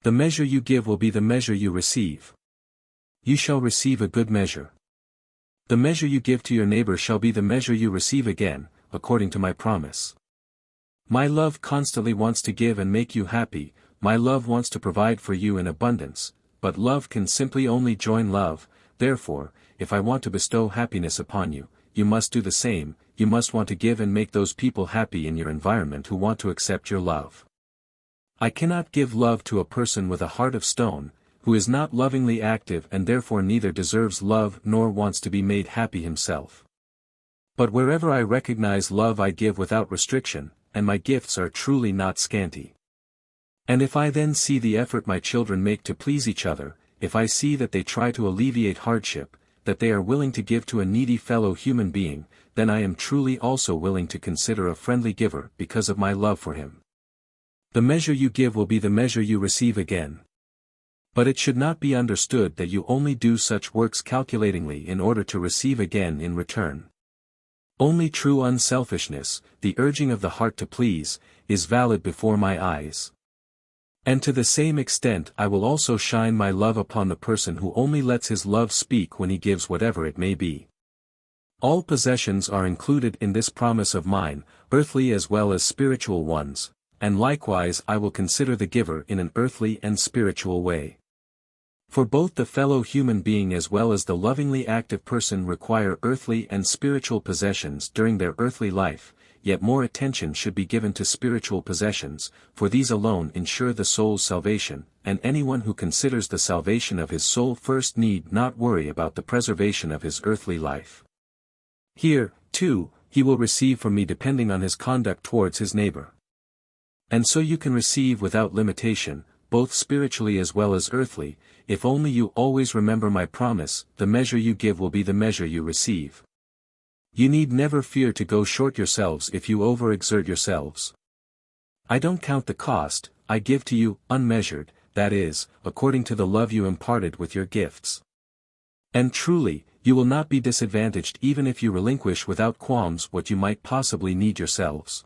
The measure you give will be the measure you receive. You shall receive a good measure. The measure you give to your neighbor shall be the measure you receive again, according to my promise. My love constantly wants to give and make you happy, my love wants to provide for you in abundance, but love can simply only join love. Therefore, if I want to bestow happiness upon you, you must do the same. You must want to give and make those people happy in your environment who want to accept your love. I cannot give love to a person with a heart of stone, who is not lovingly active and therefore neither deserves love nor wants to be made happy himself. But wherever I recognize love I give without restriction, and my gifts are truly not scanty. And if I then see the effort my children make to please each other, if I see that they try to alleviate hardship, that they are willing to give to a needy fellow human being, then I am truly also willing to consider a friendly giver because of my love for him. The measure you give will be the measure you receive again. But it should not be understood that you only do such works calculatingly in order to receive again in return. Only true unselfishness, the urging of the heart to please, is valid before my eyes. And to the same extent I will also shine my love upon the person who only lets his love speak when he gives whatever it may be. All possessions are included in this promise of mine, earthly as well as spiritual ones, and likewise I will consider the giver in an earthly and spiritual way. For both the fellow human being as well as the lovingly active person require earthly and spiritual possessions during their earthly life, yet more attention should be given to spiritual possessions, for these alone ensure the soul's salvation, and anyone who considers the salvation of his soul first need not worry about the preservation of his earthly life. Here, too, he will receive from me depending on his conduct towards his neighbor. And so you can receive without limitation, both spiritually as well as earthly, if only you always remember my promise, the measure you give will be the measure you receive. You need never fear to go short yourselves if you overexert yourselves. I don't count the cost, I give to you, unmeasured, that is, according to the love you imparted with your gifts. And truly, you will not be disadvantaged even if you relinquish without qualms what you might possibly need yourselves.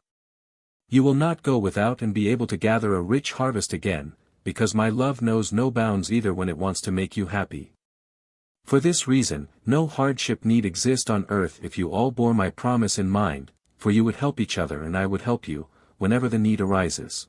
You will not go without and be able to gather a rich harvest again, because my love knows no bounds either when it wants to make you happy. For this reason, no hardship need exist on earth if you all bore my promise in mind, for you would help each other and I would help you, whenever the need arises.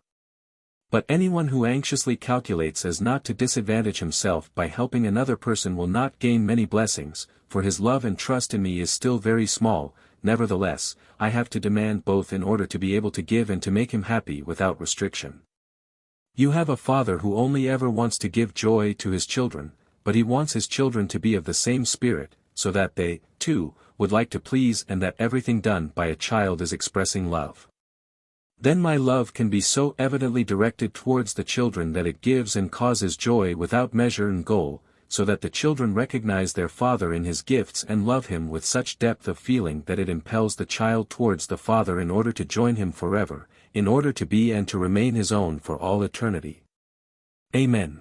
But anyone who anxiously calculates as not to disadvantage himself by helping another person will not gain many blessings, for his love and trust in me is still very small. Nevertheless, I have to demand both in order to be able to give and to make him happy without restriction. You have a father who only ever wants to give joy to his children, but he wants his children to be of the same spirit, so that they, too, would like to please and that everything done by a child is expressing love. Then my love can be so evidently directed towards the children that it gives and causes joy without measure and goal, so that the children recognize their father in his gifts and love him with such depth of feeling that it impels the child towards the father in order to join him forever, in order to be and to remain his own for all eternity. Amen.